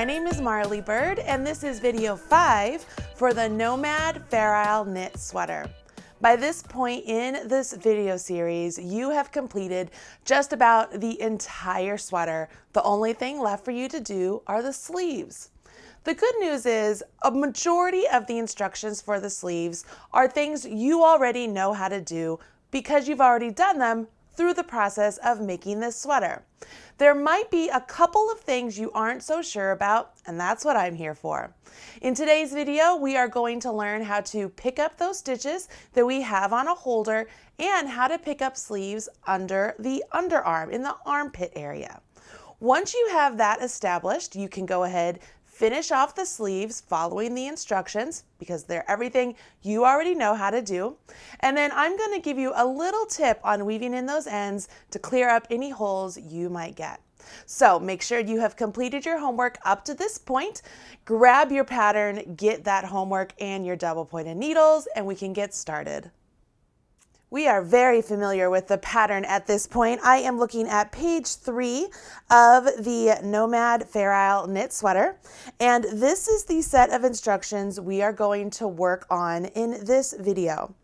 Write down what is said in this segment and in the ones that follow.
My name is Marly Bird, and this is video 5 for the Nomad Fair Isle Knit Sweater. By this point in this video series, you have completed just about the entire sweater. The only thing left for you to do are the sleeves. The good news is a majority of the instructions for the sleeves are things you already know how to do because you've already done them through the process of making this sweater. There might be a couple of things you aren't so sure about, and that's what I'm here for. In today's video, we are going to learn how to pick up those stitches that we have on a holder and how to pick up sleeves under the underarm, in the armpit area. Once you have that established, you can go ahead, finish off the sleeves following the instructions because they're everything you already know how to do. And then I'm going to give you a little tip on weaving in those ends to clear up any holes you might get. So make sure you have completed your homework up to this point. Grab your pattern, get that homework and your double pointed needles, and we can get started. We are very familiar with the pattern at this point. I am looking at page 3 of the Nomad Fair Isle Knit Sweater, and this is the set of instructions we are going to work on in this video.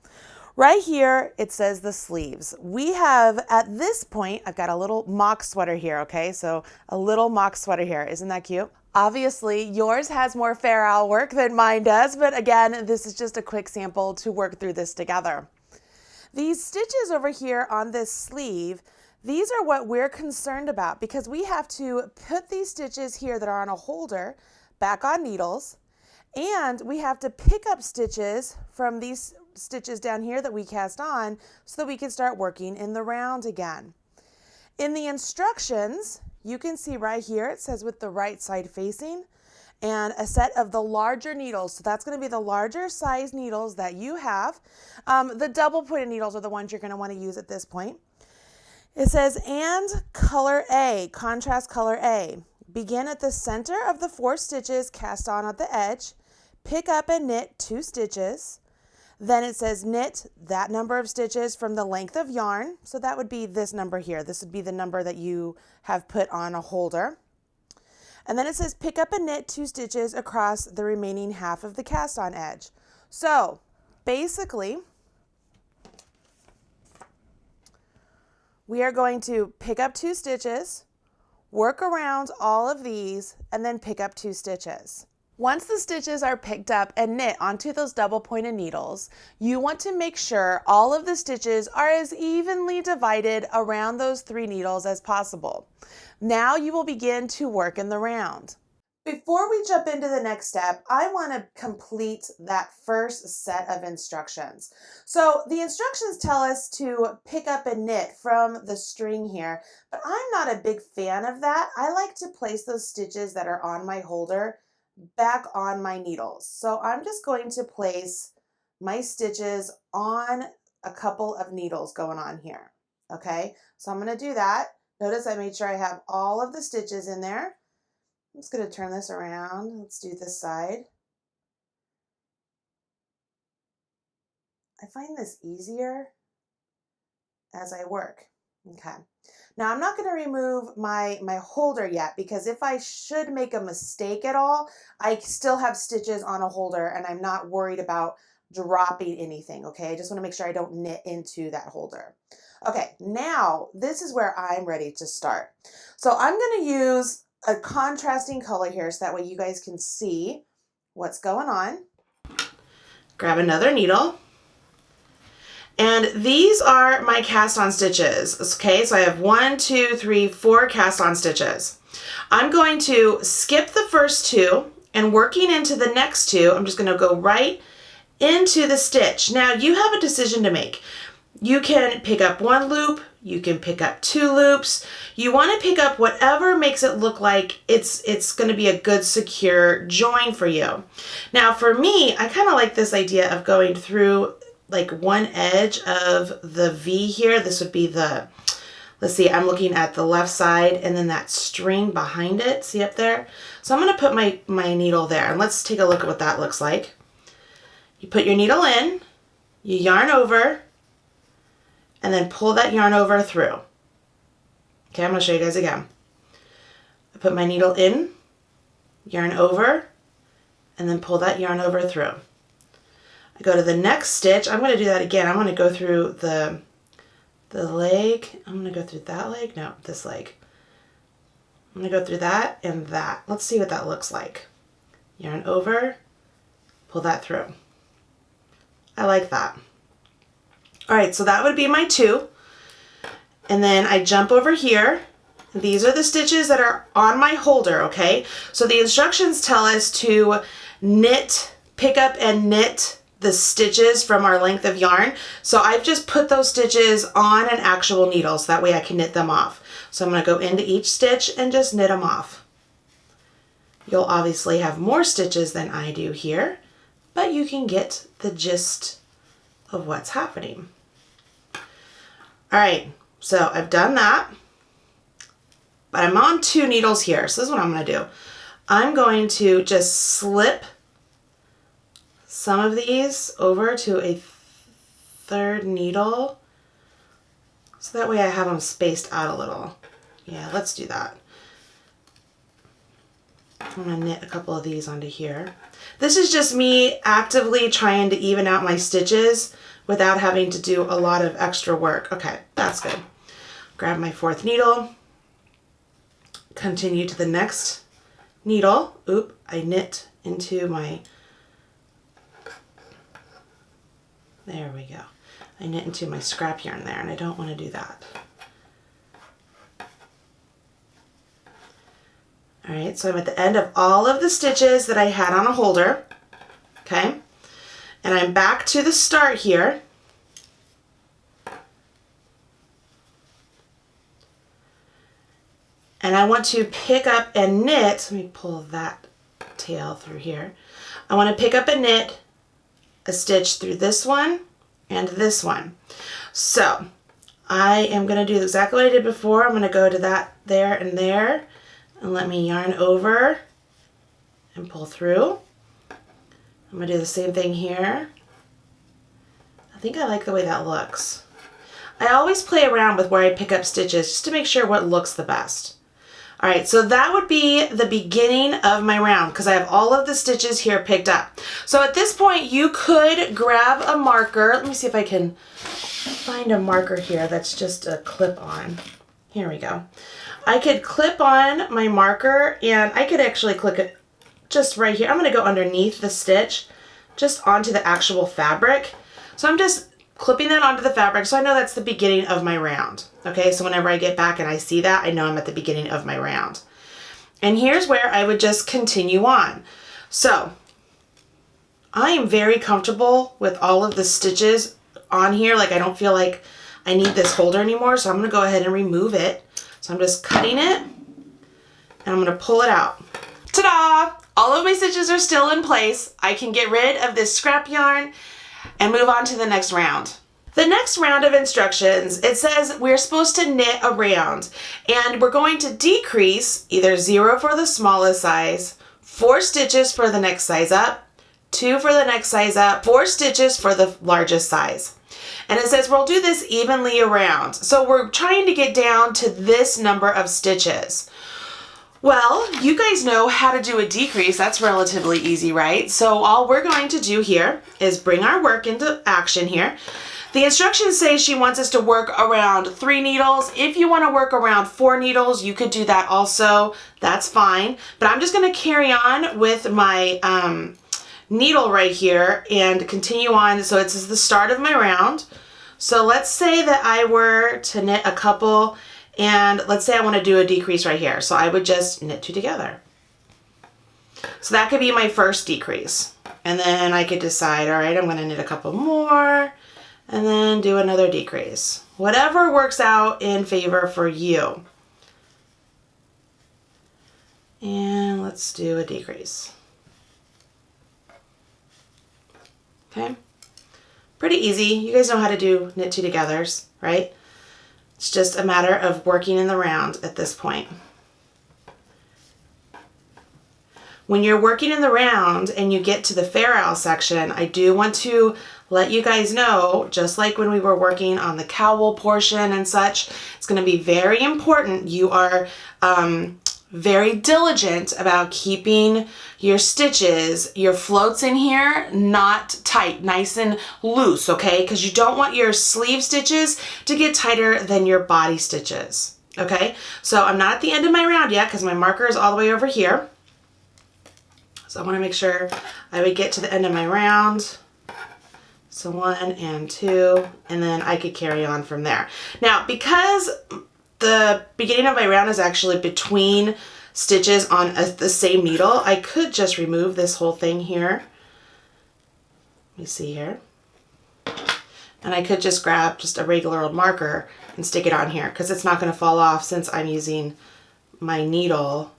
Right here, it says the sleeves. We have, at this point, I've got a little mock sweater here, okay? So a little mock sweater here. Isn't that cute? Obviously, yours has more Fair Isle work than mine does, but again, this is just a quick sample to work through this together. These stitches over here on this sleeve, these are what we're concerned about because we have to put these stitches here that are on a holder back on needles, and we have to pick up stitches from these stitches down here that we cast on so that we can start working in the round again. In the instructions, you can see right here, it says with the right side facing, and a set of the larger needles. So that's going to be the larger size needles that you have. The double pointed needles are the ones you're going to want to use at this point. It says, and color A, contrast color A. Begin at the center of the 4 stitches cast on at the edge. Pick up and knit 2 stitches. Then it says knit that number of stitches from the length of yarn. So that would be this number here. This would be the number that you have put on a holder. And then it says pick up and knit 2 stitches across the remaining half of the cast on edge. So basically, we are going to pick up 2 stitches, work around all of these, and then pick up 2 stitches. Once the stitches are picked up and knit onto those double pointed needles, you want to make sure all of the stitches are as evenly divided around those 3 needles as possible. Now you will begin to work in the round. Before we jump into the next step, I want to complete that first set of instructions. So the instructions tell us to pick up and knit from the string here, but I'm not a big fan of that. I like to place those stitches that are on my holder back on my needles. So I'm just going to place my stitches on a couple of needles going on here. Okay, so I'm going to do that. Notice I made sure I have all of the stitches in there. I'm just going to turn this around. Let's do this side. I find this easier as I work. Okay. Now I'm not going to remove my holder yet because if I should make a mistake at all, I still have stitches on a holder and I'm not worried about dropping anything. Okay. I just want to make sure I don't knit into that holder. Okay, now this is where I'm ready to start. So I'm going to use a contrasting color here so that way you guys can see what's going on. Grab another needle. And these are my cast on stitches. Okay, so I have 1, 2, 3, 4 cast on stitches. I'm going to skip the first 2 and working into the next 2, I'm just going to go right into the stitch. Now you have a decision to make. You can pick up 1 loop, you can pick up 2 loops. You want to pick up whatever makes it look like it's going to be a good secure join for you. Now for me, I kind of like this idea of going through like one edge of the V here. This would be the, let's see, I'm looking at the left side and then that string behind it, see up there? So I'm going to put my needle there and let's take a look at what that looks like. You put your needle in, you yarn over, and then pull that yarn over through. Okay, I'm going to show you guys again. I put my needle in, yarn over, and then pull that yarn over through. I go to the next stitch. I'm going to do that again. I'm going to go through the leg. I'm going to go through that leg. No, this leg. I'm going to go through that and that. Let's see what that looks like. Yarn over, pull that through. I like that. All right, so that would be my 2. And then I jump over here. These are the stitches that are on my holder, okay? So the instructions tell us to knit, pick up and knit the stitches from our length of yarn. So I've just put those stitches on an actual needle so that way I can knit them off. So I'm going to go into each stitch and just knit them off. You'll obviously have more stitches than I do here, but you can get the gist of what's happening. All right, so I've done that, but I'm on 2 needles here. So this is what I'm going to do. I'm going to just slip some of these over to a 3rd needle, so that way I have them spaced out a little. Yeah, let's do that. I'm going to knit a couple of these onto here. This is just me actively trying to even out my stitches without having to do a lot of extra work. Okay, that's good. Grab my 4th needle, continue to the next needle. Oop, I knit into my, there we go. I knit into my scrap yarn there, and I don't want to do that. All right, so I'm at the end of all of the stitches that I had on a holder, okay? And I'm back to the start here. And I want to pick up and knit, let me pull that tail through here. I want to pick up and knit a stitch through this one and this one. So I am going to do exactly what I did before. I'm going to go to that there, and let me yarn over and pull through. I'm going to do the same thing here. I think I like the way that looks. I always play around with where I pick up stitches just to make sure what looks the best. All right, so that would be the beginning of my round because I have all of the stitches here picked up. So at this point, you could grab a marker. Let me see if I can find a marker here that's just a clip on. Here we go. I could clip on my marker, and I could actually click it just right here. I'm going to go underneath the stitch, just onto the actual fabric. So I'm just clipping that onto the fabric so I know that's the beginning of my round. Okay, so whenever I get back and I see that, I know I'm at the beginning of my round. And here's where I would just continue on. So I am very comfortable with all of the stitches on here. Like I don't feel like I need this holder anymore, so I'm going to go ahead and remove it. So I'm just cutting it, and I'm going to pull it out. Ta-da! All of my stitches are still in place. I can get rid of this scrap yarn and move on to the next round. The next round of instructions, it says we're supposed to knit around, and we're going to decrease either 0 for the smallest size, 4 stitches for the next size up, 2 for the next size up, 4 stitches for the largest size. And it says we'll do this evenly around. So we're trying to get down to this number of stitches. Well, you guys know how to do a decrease. That's relatively easy, right? So all we're going to do here is bring our work into action here. The instructions say she wants us to work around 3 needles. If you want to work around 4 needles, you could do that also. That's fine. But I'm just going to carry on with my needle right here and continue on. So it's the start of my round. So let's say that I were to knit a couple, and let's say I want to do a decrease right here. So I would just knit 2 together. So that could be my first decrease. And then I could decide, all right, I'm going to knit a couple more and then do another decrease. Whatever works out in favor for you. And let's do a decrease. Okay. Pretty easy. You guys know how to do knit 2 togethers, right? It's just a matter of working in the round at this point. When you're working in the round and you get to the Fair Isle section, I do want to let you guys know, just like when we were working on the cowl portion and such, it's going to be very important you are very diligent about keeping your stitches, your floats in here, not tight, nice and loose, okay? Because you don't want your sleeve stitches to get tighter than your body stitches, okay? So I'm not at the end of my round yet because my marker is all the way over here. So I want to make sure I would get to the end of my round. So 1 and 2, and then I could carry on from there. Now, because the beginning of my round is actually between stitches on the same needle, I could just remove this whole thing here. Let me see here. And I could just grab just a regular old marker and stick it on here because it's not going to fall off since I'm using my needle,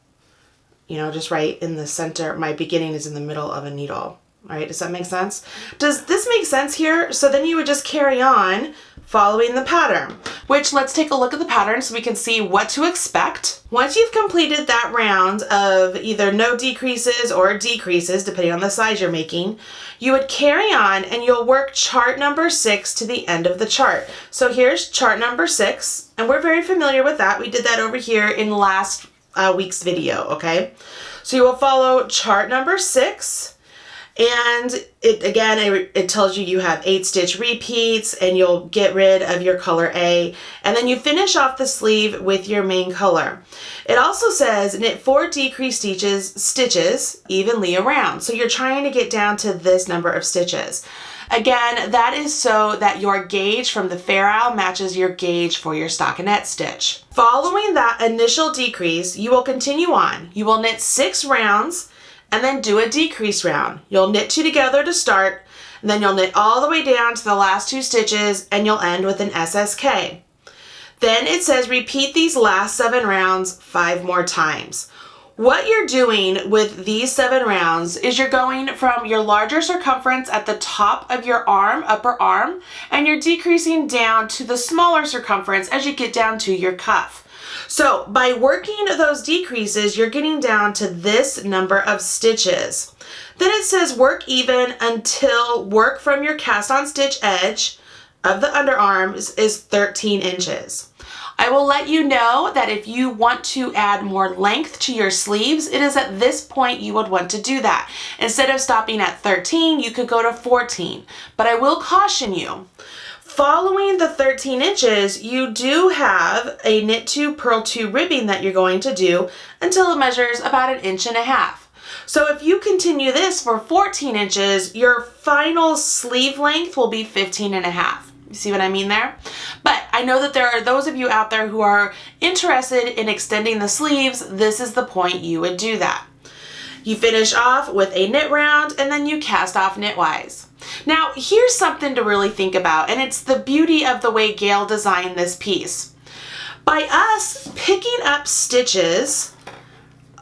you know, just right in the center. My beginning is in the middle of a needle. All right, does that make sense? Does this make sense here? So then you would just carry on following the pattern, which let's take a look at the pattern so we can see what to expect. Once you've completed that round of either no decreases or decreases, depending on the size you're making, you would carry on and you'll work chart number 6 to the end of the chart. So here's chart number 6, and we're very familiar with that. We did that over here in last week's video, okay? So you will follow chart number 6. And it tells you have 8 stitch repeats and you'll get rid of your color A, and then you finish off the sleeve with your main color. It also says knit 4 decreased stitches evenly around. So you're trying to get down to this number of stitches. Again, that is so that your gauge from the Fair Isle matches your gauge for your stockinette stitch. Following that initial decrease, you will continue on. You will knit 6 rounds and then do a decrease round. You'll knit 2 together to start, and then you'll knit all the way down to the last 2 stitches, and you'll end with an SSK. Then it says repeat these last 7 rounds 5 more times. What you're doing with these 7 rounds is you're going from your larger circumference at the top of your arm, upper arm, and you're decreasing down to the smaller circumference as you get down to your cuff. So by working those decreases, you're getting down to this number of stitches. Then it says work even until work from your cast on stitch edge of the underarms is 13 inches. I will let you know that if you want to add more length to your sleeves, it is at this point you would want to do that. Instead of stopping at 13, you could go to 14. But I will caution you, following the 13 inches, you do have a knit 2, purl 2 ribbing that you're going to do until it measures about 1.5 inches. So if you continue this for 14 inches, your final sleeve length will be 15.5 inches. You see what I mean there? But I know that there are those of you out there who are interested in extending the sleeves. This is the point you would do that. You finish off with a knit round and then you cast off knitwise. Now, here's something to really think about, and it's the beauty of the way Gail designed this piece. By us picking up stitches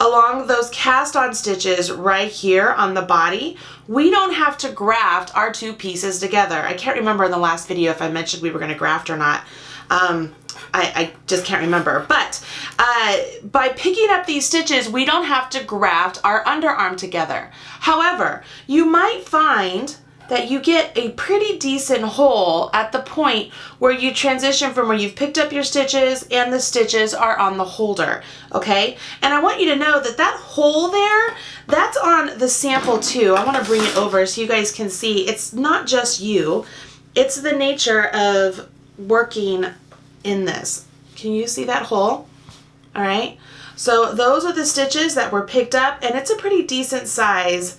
along those cast on stitches right here on the body, we don't have to graft our 2 pieces together. I can't remember in the last video if I mentioned we were going to graft or not. I just can't remember. But by picking up these stitches, we don't have to graft our underarm together. However, you might find that you get a pretty decent hole at the point where you transition from where you've picked up your stitches and the stitches are on the holder, okay? And I want you to know that that hole there, that's on the sample too. I want to bring it over so you guys can see. It's not just you, it's the nature of working in this. Can you see that hole? All right, so those are the stitches that were picked up, and it's a pretty decent size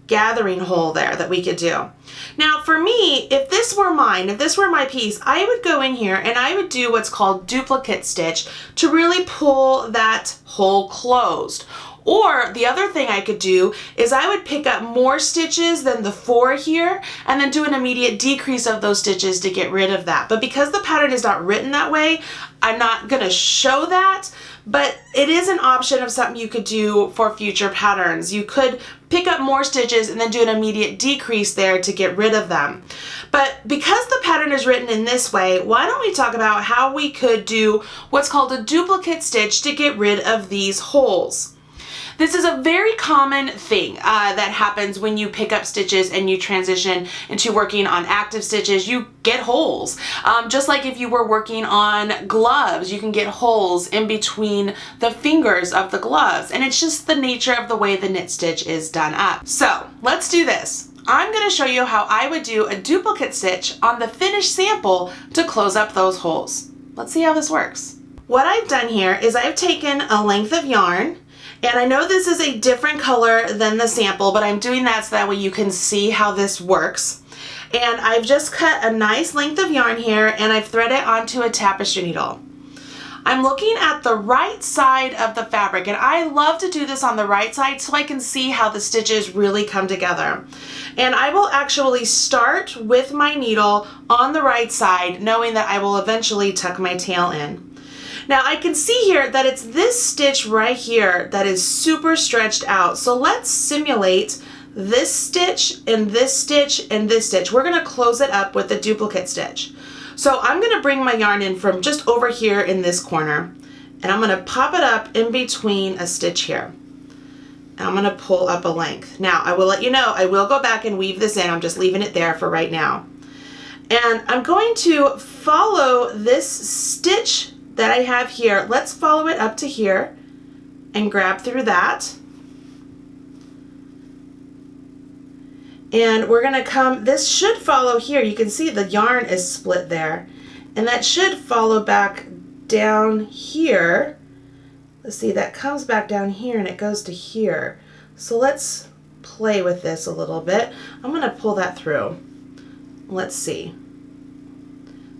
gathering hole there that we could do. Now for me, if this were mine, if this were my piece, I would go in here and I would do what's called duplicate stitch to really pull that hole closed. Or the other thing I could do is I would pick up more stitches than the 4 here and then do an immediate decrease of those stitches to get rid of that. But because the pattern is not written that way, I'm not going to show that, but it is an option of something you could do for future patterns. You could pick up more stitches and then do an immediate decrease there to get rid of them. But because the pattern is written in this way, why don't we talk about how we could do what's called a duplicate stitch to get rid of these holes. This is a very common thing that happens when you pick up stitches and you transition into working on active stitches. You get holes. Just like if you were working on gloves, you can get holes in between the fingers of the gloves. And it's just the nature of the way the knit stitch is done up. So let's do this. I'm going to show you how I would do a duplicate stitch on the finished sample to close up those holes. Let's see how this works. What I've done here is I've taken a length of yarn, and I know this is a different color than the sample, but I'm doing that so that way you can see how this works. And I've just cut a nice length of yarn here, and I've threaded it onto a tapestry needle. I'm looking at the right side of the fabric, and I love to do this on the right side so I can see how the stitches really come together. And I will actually start with my needle on the right side, knowing that I will eventually tuck my tail in. Now I can see here that it's this stitch right here that is super stretched out. So let's simulate this stitch and this stitch and this stitch. We're going to close it up with a duplicate stitch. So I'm going to bring my yarn in from just over here in this corner, and I'm going to pop it up in between a stitch here. And I'm going to pull up a length. Now I will let you know, I will go back and weave this in. I'm just leaving it there for right now. And I'm going to follow this stitch that I have here. Let's follow it up to here and grab through that. And we're gonna come, this should follow here. You can see the yarn is split there. And that should follow back down here. Let's see, that comes back down here and it goes to here. So let's play with this a little bit. I'm gonna pull that through. Let's see.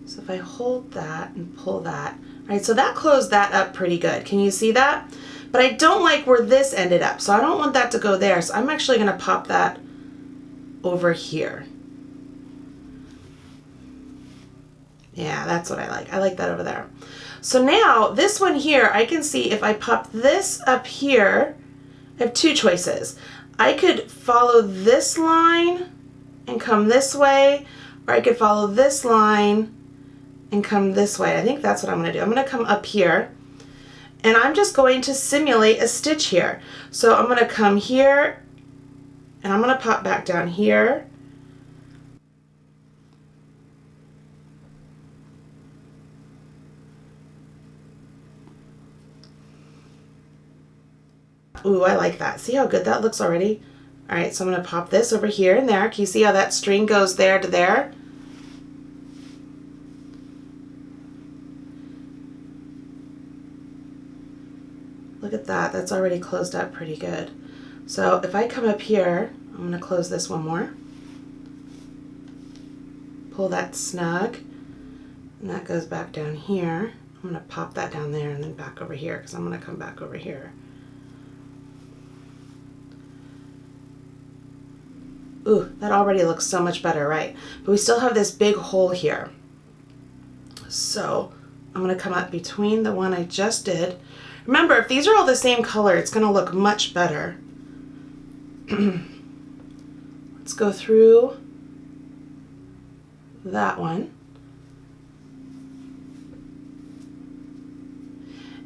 So if I hold that and pull that, all right, so that closed that up pretty good. Can you see that? But I don't like where this ended up, so I don't want that to go there. So I'm actually gonna pop that over here. Yeah, that's what I like. I like that over there. So now this one here, I can see if I pop this up here, I have two choices. I could follow this line and come this way, or I could follow this line and come this way. I think that's what I'm going to do. I'm going to come up here, and I'm just going to simulate a stitch here. So I'm going to come here, and I'm going to pop back down here. Ooh, I like that. See how good that looks already? All right, so I'm going to pop this over here and there. Can you see how that string goes there to there? Look at that. That's already closed up pretty good. So if I come up here, I'm going to close this one more. Pull that snug, and that goes back down here. I'm going to pop that down there and then back over here because I'm going to come back over here. Ooh, that already looks so much better, right? But we still have this big hole here. So I'm going to come up between the one I just did. Remember, if these are all the same color, it's going to look much better. Let's go through that one.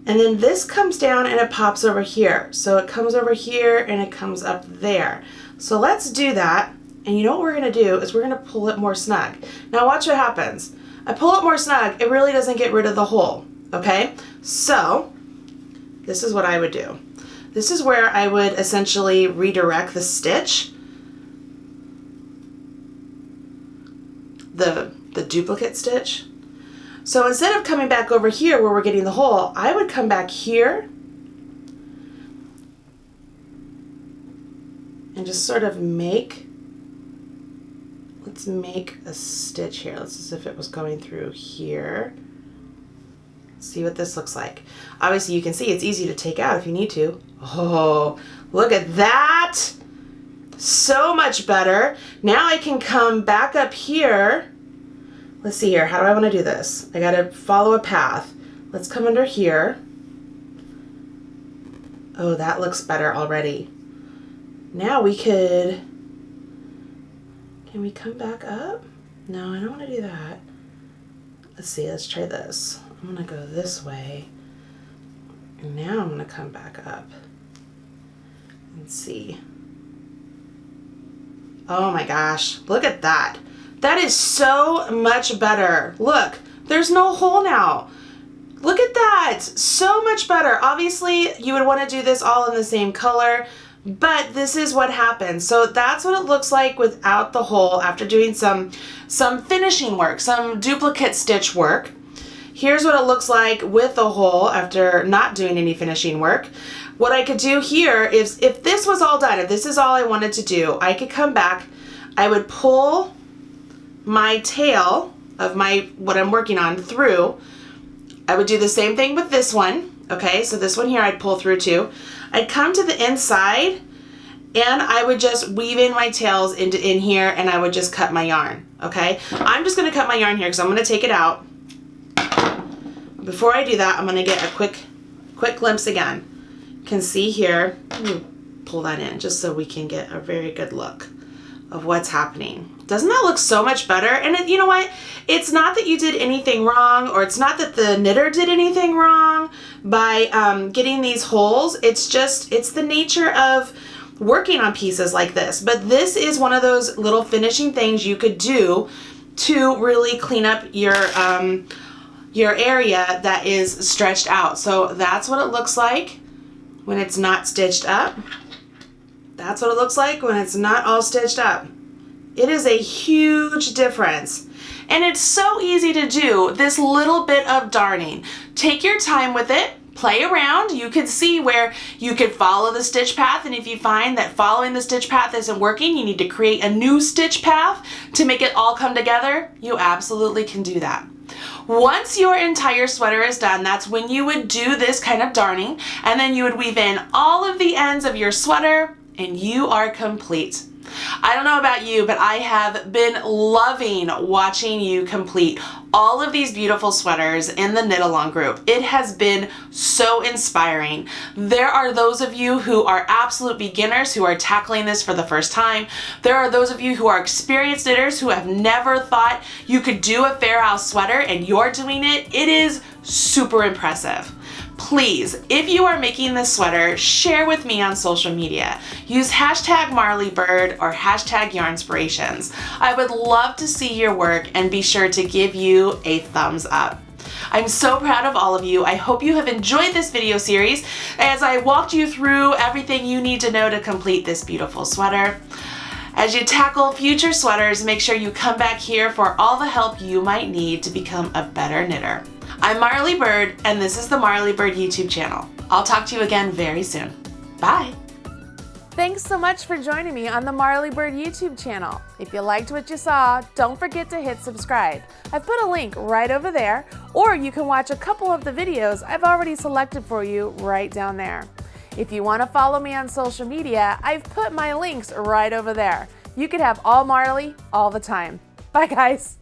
And then this comes down and it pops over here. So it comes over here and it comes up there. So let's do that. And you know what we're going to do is we're going to pull it more snug. Now watch what happens. I pull it more snug, it really doesn't get rid of the hole. Okay? So this is what I would do. This is where I would essentially redirect the stitch, the duplicate stitch. So instead of coming back over here where we're getting the hole, I would come back here and just sort of let's make a stitch here. Let's see if it was going through here. See what this looks like. Obviously you can see it's easy to take out if you need to. Oh, look at that. So much better. Now I can come back up here. Let's see here. How do I want to do this? I got to follow a path. Let's come under here. Oh, that looks better already. Now we could, can we come back up? No, I don't want to do that. Let's see, let's try this. I'm going to go this way, and now I'm going to come back up. Let's see. Oh my gosh, look at that. That is so much better. Look, there's no hole now. Look at that, so much better. Obviously, you would want to do this all in the same color, but this is what happens. So that's what it looks like without the hole after doing some finishing work, some duplicate stitch work. Here's what it looks like with the hole after not doing any finishing work. What I could do here is, if this was all done, if this is all I wanted to do, I could come back, I would pull my tail of what I'm working on through. I would do the same thing with this one. Okay, so this one here I'd pull through too. I'd come to the inside and I would just weave in my tails in here, and I would just cut my yarn. Okay, I'm just gonna cut my yarn here because I'm gonna take it out. Before I do that, I'm gonna get a quick glimpse again. You can see here, let me pull that in just so we can get a very good look of what's happening. Doesn't that look so much better? And you know what? It's not that you did anything wrong, or it's not that the knitter did anything wrong by getting these holes. It's the nature of working on pieces like this. But this is one of those little finishing things you could do to really clean up your area that is stretched out. So that's what it looks like when it's not stitched up. That's what it looks like when it's not all stitched up. It is a huge difference. And it's so easy to do, this little bit of darning. Take your time with it, play around. You can see where you could follow the stitch path, and if you find that following the stitch path isn't working, you need to create a new stitch path to make it all come together, you absolutely can do that. Once your entire sweater is done, that's when you would do this kind of darning, and then you would weave in all of the ends of your sweater, and you are complete. I don't know about you, but I have been loving watching you complete all of these beautiful sweaters in the Knitalong group. It has been so inspiring. There are those of you who are absolute beginners who are tackling this for the first time. There are those of you who are experienced knitters who have never thought you could do a Fair Isle sweater, and you're doing it. It is super impressive. Please, if you are making this sweater, share with me on social media. Use hashtag Marly Bird or hashtag Yarnspirations. I would love to see your work and be sure to give you a thumbs up. I'm so proud of all of you. I hope you have enjoyed this video series as I walked you through everything you need to know to complete this beautiful sweater. As you tackle future sweaters, make sure you come back here for all the help you might need to become a better knitter. I'm Marly Bird, and this is the Marly Bird YouTube channel. I'll talk to you again very soon. Bye. Thanks so much for joining me on the Marly Bird YouTube channel. If you liked what you saw, don't forget to hit subscribe. I've put a link right over there, or you can watch a couple of the videos I've already selected for you right down there. If you want to follow me on social media, I've put my links right over there. You can have all Marly all the time. Bye guys.